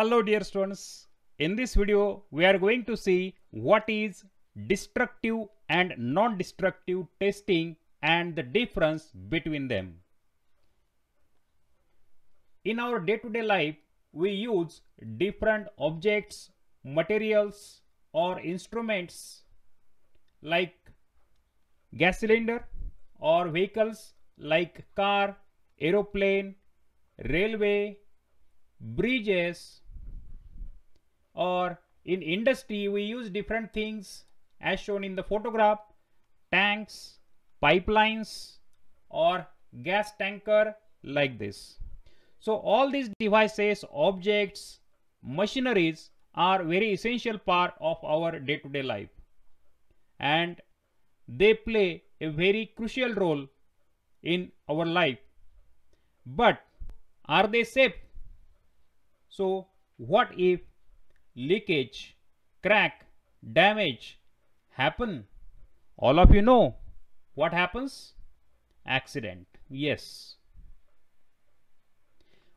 Hello dear students, in this video we are going to see what is destructive and non-destructive testing and the difference between them. In our day-to-day life, we use different objects, materials or instruments like gas cylinder or vehicles like car, aeroplane, railway, bridges, or in industry we use different things as shown in the photograph: tanks, pipelines or gas tanker like this. So all these devices, objects, machineries are very essential part of our day-to-day life, and they play a very crucial role in our life. But are they safe? So what if leakage, crack, damage happen? All of you know what happens? Accident. Yes.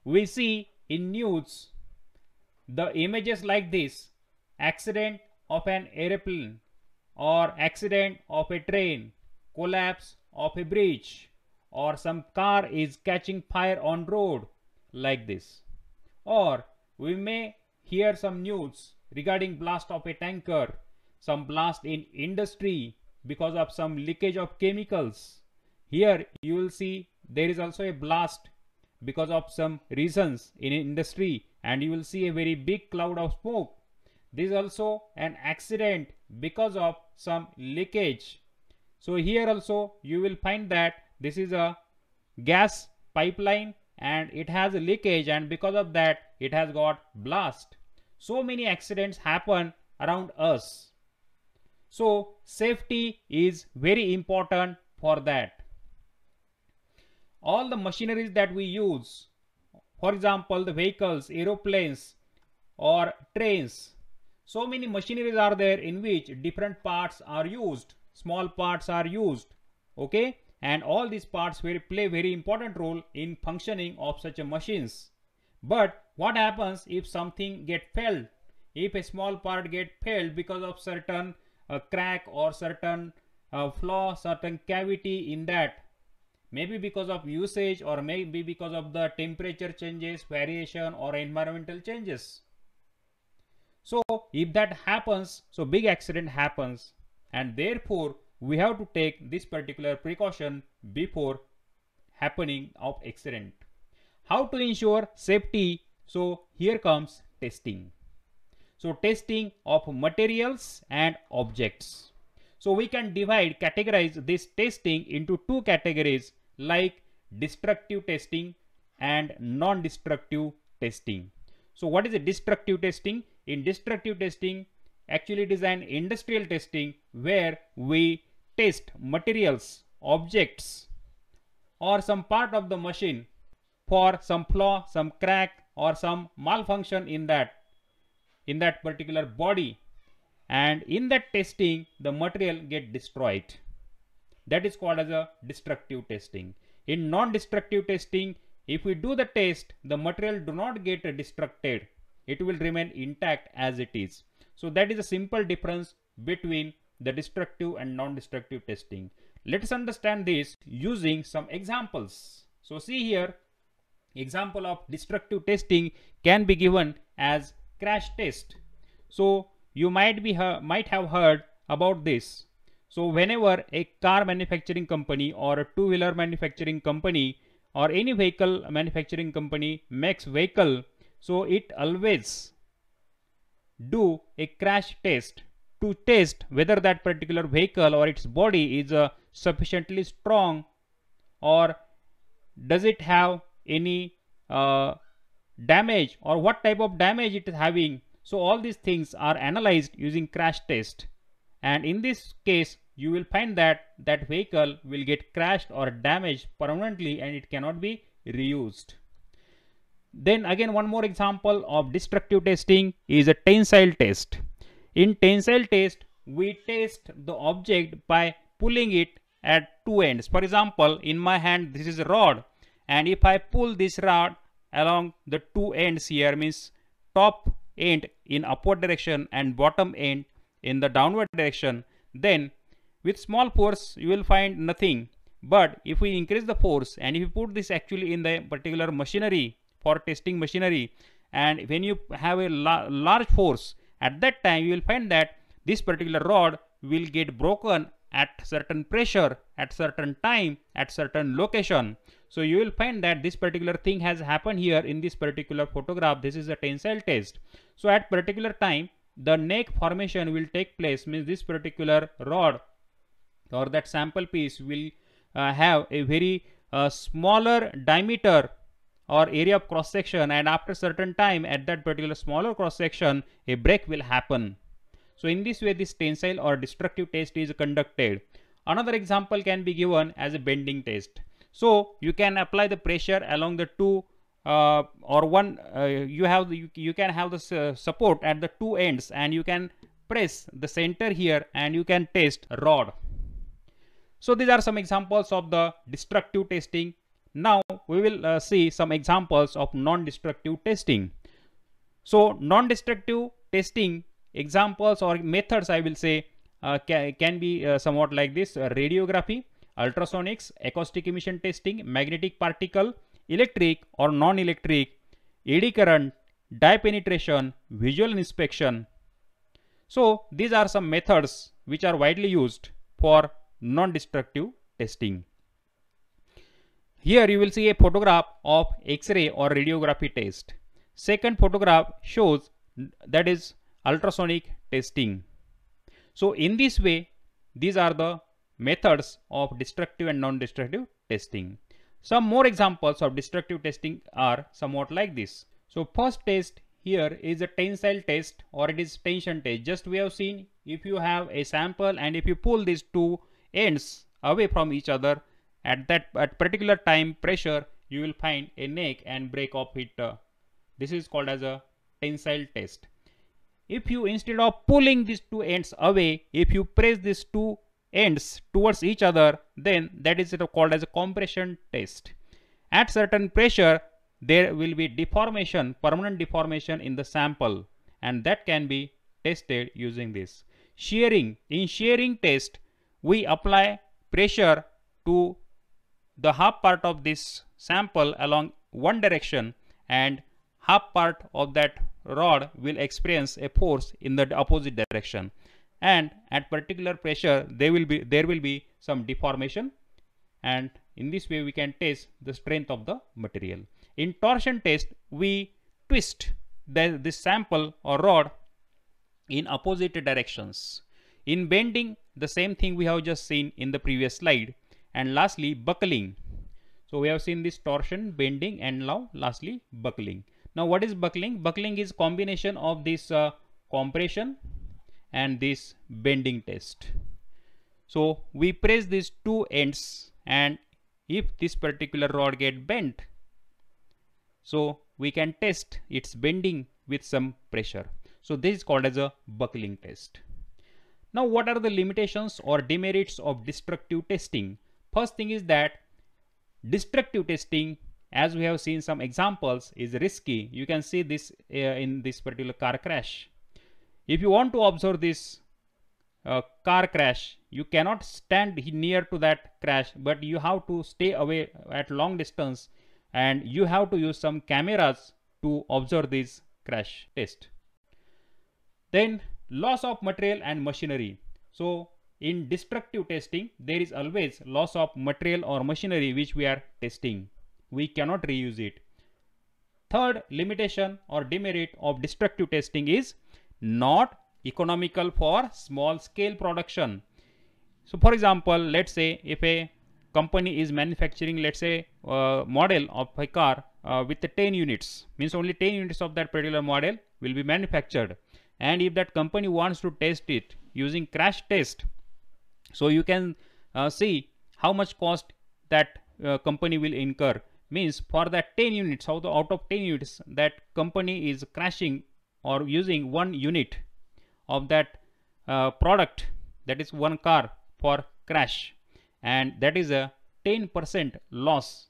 We see in news the images like this: accident of an airplane or accident of a train, collapse of a bridge, or some car is catching fire on road like this. Or we may hear some news regarding blast of a tanker, some blast in industry because of some leakage of chemicals. Here you will see there is also a blast because of some reasons in industry, and you will see a very big cloud of smoke. This is also an accident because of some leakage. So here also you will find that this is a gas pipeline and it has a leakage, and because of that it has got blast. So many accidents happen around us. So safety is very important for that. All the machineries that we use, for example the vehicles, aeroplanes or trains, so many machineries are there in which different parts are used, small parts are used, okay, and all these parts will play very important role in functioning of such a machines. But what happens if something get failed? If a small part get failed because of certain crack or certain flaw, certain cavity in that, maybe because of usage or maybe because of the temperature changes, variation or environmental changes. So if that happens, so big accident happens, and therefore we have to take this particular precaution before happening of accident. How to ensure safety? So here comes testing. So testing of materials and objects. So we can categorize this testing into two categories, like destructive testing and non-destructive testing. So what is a destructive testing? In destructive testing, actually it is an industrial testing where we test materials, objects or some part of the machine for some flaw, some crack or some malfunction in that particular body, and in that testing the material get destroyed. That is called as a destructive testing. In non-destructive testing, if we do the test, the material do not get destructed, it will remain intact as it is. So that is a simple difference between the destructive and non-destructive testing. Let us understand this using some examples. So see here, example of destructive testing can be given as crash test. So you might have heard about this. So whenever a car manufacturing company or a two-wheeler manufacturing company or any vehicle manufacturing company makes vehicle, so it always do a crash test to test whether that particular vehicle or its body is sufficiently strong, or does it have any damage, or what type of damage it is having. So all these things are analyzed using crash test, and in this case you will find that that vehicle will get crashed or damaged permanently and it cannot be reused. Then again, one more example of destructive testing is a tensile test. In tensile test, we test the object by pulling it at two ends. For example, in my hand this is a rod, and if I pull this rod along the two ends here, means top end in upward direction and bottom end in the downward direction, then with small force you will find nothing. But if we increase the force and if you put this actually in the particular machinery for testing machinery, and when you have a large force, at that time you will find that this particular rod will get broken at certain pressure, at certain time, at certain location. So you will find that this particular thing has happened here in this particular photograph. This is a tensile test. So at particular time the neck formation will take place, means this particular rod or that sample piece will have a very smaller diameter or area of cross section, and after certain time at that particular smaller cross section a break will happen. So in this way this tensile or destructive test is conducted. Another example can be given as a bending test. So you can apply the pressure along the two or one you can have the support at the two ends, and you can press the center here and you can test a rod. So these are some examples of the destructive testing. Now we will see some examples of non-destructive testing. So non-destructive testing examples or methods, I will say, can be somewhat like this: radiography, ultrasonics, acoustic emission testing, magnetic particle, electric or non-electric, eddy current, dye penetration, visual inspection. So these are some methods which are widely used for non-destructive testing. Here you will see a photograph of X-ray or radiography test. Second photograph shows that is ultrasonic testing. So in this way these are the methods of destructive and non-destructive testing. Some more examples of destructive testing are somewhat like this. So first test here is a tensile test, or it is tension test. Just we have seen, if you have a sample and if you pull these two ends away from each other at particular time pressure, you will find a neck and break of it. This is called as a tensile test. If you, instead of pulling these two ends away, if you press these two ends towards each other, then that is called as a compression test. At certain pressure there will be deformation, permanent deformation in the sample, and that can be tested using this. Shearing. In shearing test we apply pressure to the half part of this sample along one direction, and half part of that rod will experience a force in the opposite direction, and at particular pressure there will be some deformation, and in this way we can test the strength of the material. In torsion test we twist this sample or rod in opposite directions. In bending, the same thing we have just seen in the previous slide. And lastly, buckling. So we have seen this torsion, bending, and now lastly buckling. Now what is buckling? Buckling is combination of this compression and this bending test. So we press these two ends, and if this particular rod get bent, so we can test its bending with some pressure. So this is called as a buckling test. Now what are the limitations or demerits of destructive testing? First thing is that destructive testing, as we have seen some examples, is risky. You can see this in this particular car crash. If you want to observe this car crash, you cannot stand near to that crash, but you have to stay away at long distance, and you have to use some cameras to observe this crash test. Then loss of material and machinery. So in destructive testing there is always loss of material or machinery which we are testing. We cannot reuse it. Third limitation or demerit of destructive testing is not economical for small scale production. So for example, let's say if a company is manufacturing, let's say model of a car with the 10 units, means only 10 units of that particular model will be manufactured, and if that company wants to test it using crash test, so you can see how much cost that company will incur. Means for that 10 units, out of 10 units, that company is crashing or using 1 unit of that product, that is one car, for crash, and that is a 10% loss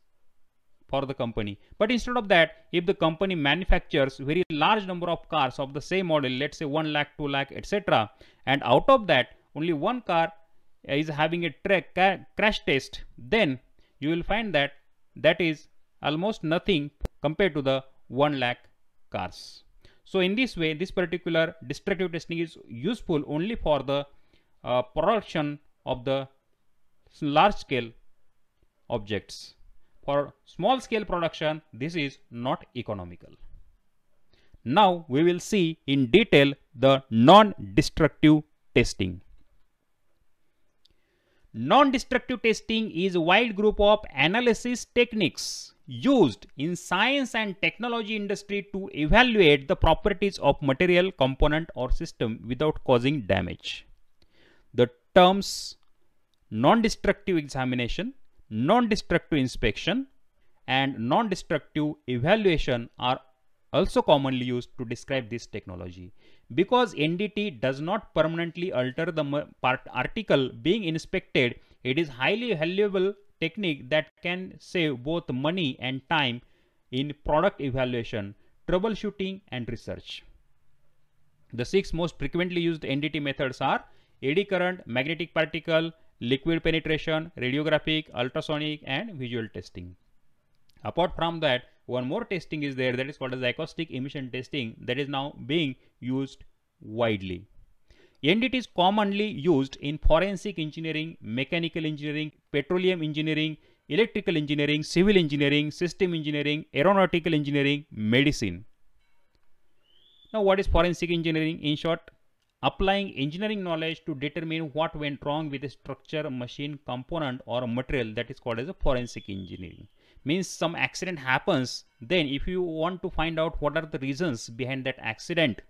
for the company. But instead of that, if the company manufactures very large number of cars of the same model, let's say 1 lakh, 2 lakh, etc., and out of that only one car is having a crash test, then you will find that that is almost nothing compared to the 1 lakh cars. So in this way, this particular destructive testing is useful only for the production of the large scale objects. For small scale production, this is not economical. Now we will see in detail the non-destructive testing. Non-destructive testing is a wide group of analysis techniques used in science and technology industry to evaluate the properties of material, component or system without causing damage. The terms non-destructive examination, non-destructive inspection and non-destructive evaluation are also commonly used to describe this technology. Because NDT does not permanently alter the article being inspected, it is highly valuable technique that can save both money and time in product evaluation, troubleshooting and research. The 6 most frequently used NDT methods are eddy current, magnetic particle, liquid penetration, radiographic, ultrasonic and visual testing. Apart from that, one more testing is there, that is called as acoustic emission testing, that is now being used widely. NDT is commonly used in forensic engineering, mechanical engineering, petroleum engineering, electrical engineering, civil engineering, system engineering, aeronautical engineering, medicine. Now what is forensic engineering? In short, applying engineering knowledge to determine what went wrong with a structure, machine, component or material, that is called as a forensic engineering. Means some accident happens, then if you want to find out what are the reasons behind that accident,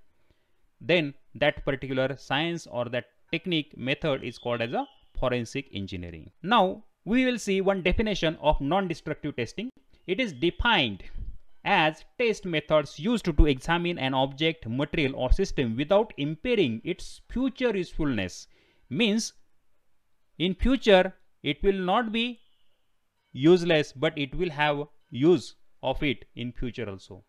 then that particular science or that technique method is called as a forensic engineering. Now we will see one definition of non-destructive testing. It is defined as test methods used to examine an object, material or system without impairing its future usefulness. Means in future it will not be useless, but it will have use of it in future also.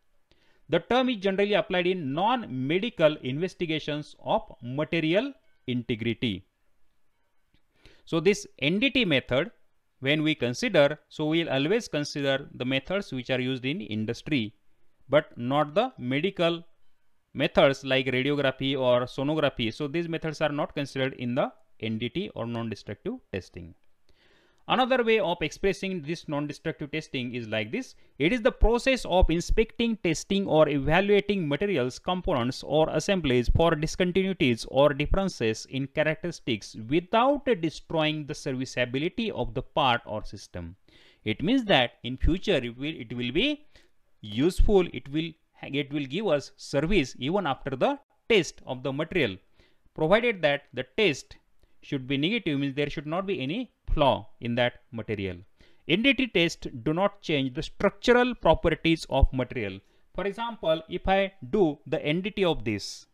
The term is generally applied in non-medical investigations of material integrity. So this NDT method, when we consider, so we will always consider the methods which are used in industry, but not the medical methods like radiography or sonography. So these methods are not considered in the NDT or non-destructive testing. Another way of expressing this non-destructive testing is like this. It is the process of inspecting, testing or evaluating materials, components or assemblies for discontinuities or differences in characteristics without destroying the serviceability of the part or system. It means that in future it will be useful, it will give us service even after the test of the material, provided that the test should be negative, means there should not be any flaw in that material. NDT tests do not change the structural properties of material. For example, if I do the NDT of this,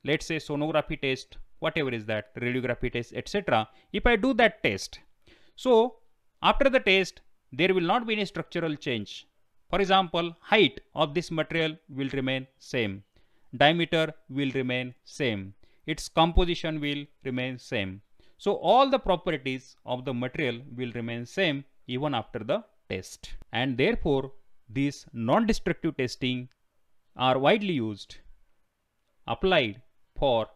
let's say sonography test, whatever is that, radiography test, etc. If I do that test, so after the test there will not be any structural change. For example, height of this material will remain same, diameter will remain same, its composition will remain same. So all the properties of the material will remain same even after the test. And therefore, these non-destructive testing are widely used, applied for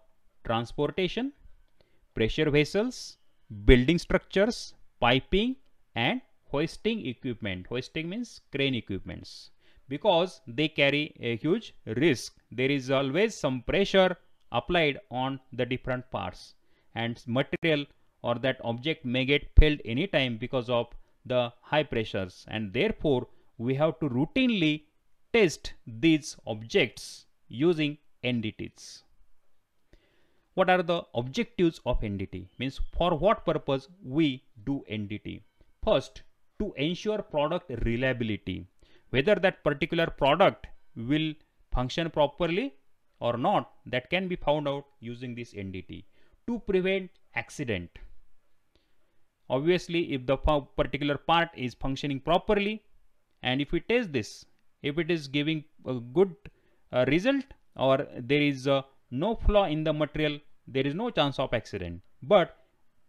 transportation, pressure vessels, building structures, piping and hoisting equipment. Hoisting means crane equipments. Because they carry a huge risk. There is always some pressure applied on the different parts, and material or that object may get failed anytime because of the high pressures, and therefore we have to routinely test these objects using NDTs. What are the objectives of NDT? Means for what purpose we do NDT? First, to ensure product reliability, whether that particular product will function properly or not, that can be found out using this NDT. To prevent accident, obviously if the particular part is functioning properly and if we test this, if it is giving a good result, or there is no flaw in the material, there is no chance of accident. But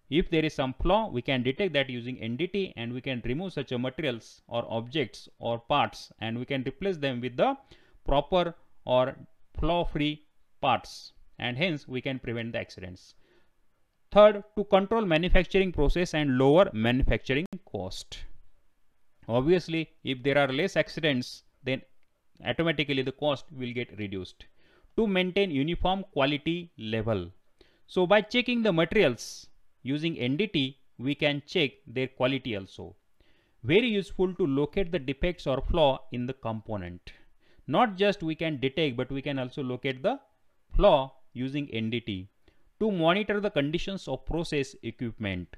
if there is some flaw, we can detect that using NDT, and we can remove such a materials or objects or parts, and we can replace them with the proper or flaw-free parts, and hence we can prevent the accidents. Third, to control manufacturing process and lower manufacturing cost. Obviously, if there are less accidents, then automatically the cost will get reduced. To maintain uniform quality level. So by checking the materials using NDT, we can check their quality also. Very useful to locate the defects or flaw in the component. Not just we can detect, but we can also locate the flaw using NDT. To monitor the conditions of process equipment.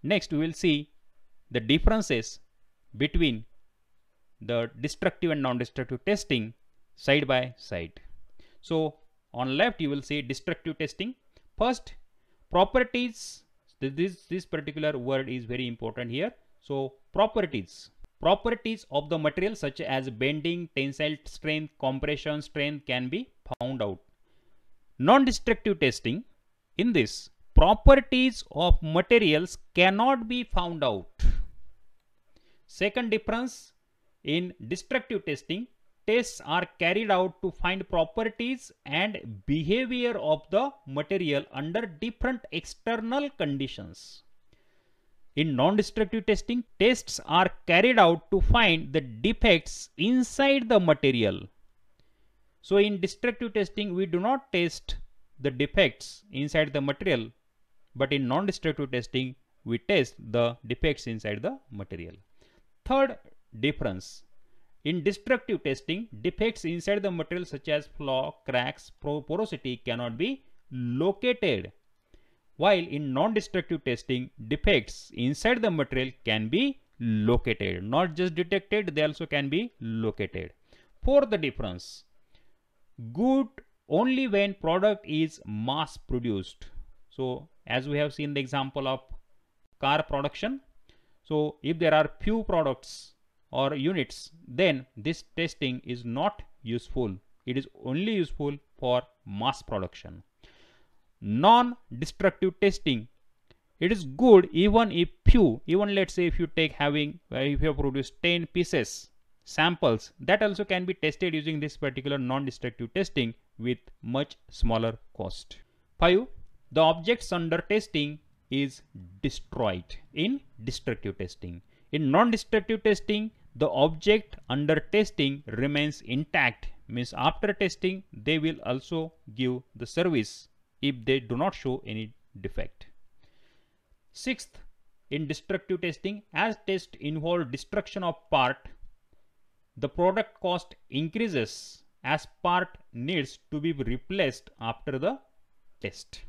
Next, we will see the differences between the destructive and non-destructive testing side by side. So on left you will see destructive testing. First, properties. This particular word is very important here. So properties of the material such as bending, tensile strength, compression strength can be found out. Non-destructive testing, in this, properties of materials cannot be found out. Second difference, in destructive testing, tests are carried out to find properties and behavior of the material under different external conditions. In non-destructive testing, tests are carried out to find the defects inside the material. So in destructive testing, we do not test the defects inside the material, but in non-destructive testing, we test the defects inside the material. Third difference, in destructive testing, defects inside the material such as flaw, cracks, porosity cannot be located, while in non-destructive testing, defects inside the material can be located. Not just detected, they also can be located. Fourth difference, good only when product is mass produced. So as we have seen the example of car production, so if there are few products or units, then this testing is not useful. It is only useful for mass production. Non-destructive testing, it is good even if few, even let's say if you take if you have produced 10 pieces samples, that also can be tested using this particular non-destructive testing with much smaller cost. 5. The objects under testing is destroyed in destructive testing. In non-destructive testing, the object under testing remains intact, means after testing they will also give the service if they do not show any defect. 6th, in destructive testing, as test involve destruction of part, the product cost increases as part needs to be replaced after the test.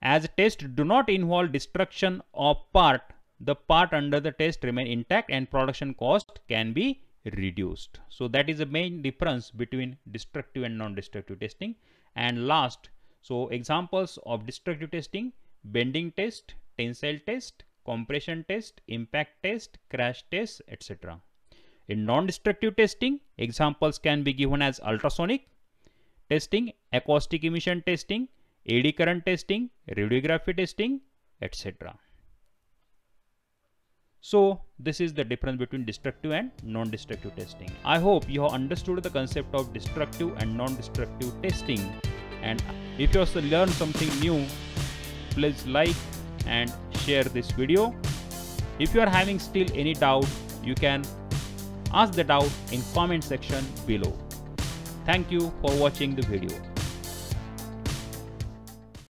As tests do not involve destruction of part, the part under the test remain intact and production cost can be reduced. So that is the main difference between destructive and non-destructive testing. And last, so examples of destructive testing: bending test, tensile test, compression test, impact test, crash test, etc. In non-destructive testing, examples can be given as ultrasonic testing, acoustic emission testing, eddy current testing, radiography testing, etc. So this is the difference between destructive and non-destructive testing. I hope you have understood the concept of destructive and non-destructive testing. And if you also learned something new, please like and share this video. If you are having still any doubt, you can ask the doubt in comment section below. Thank you for watching the video.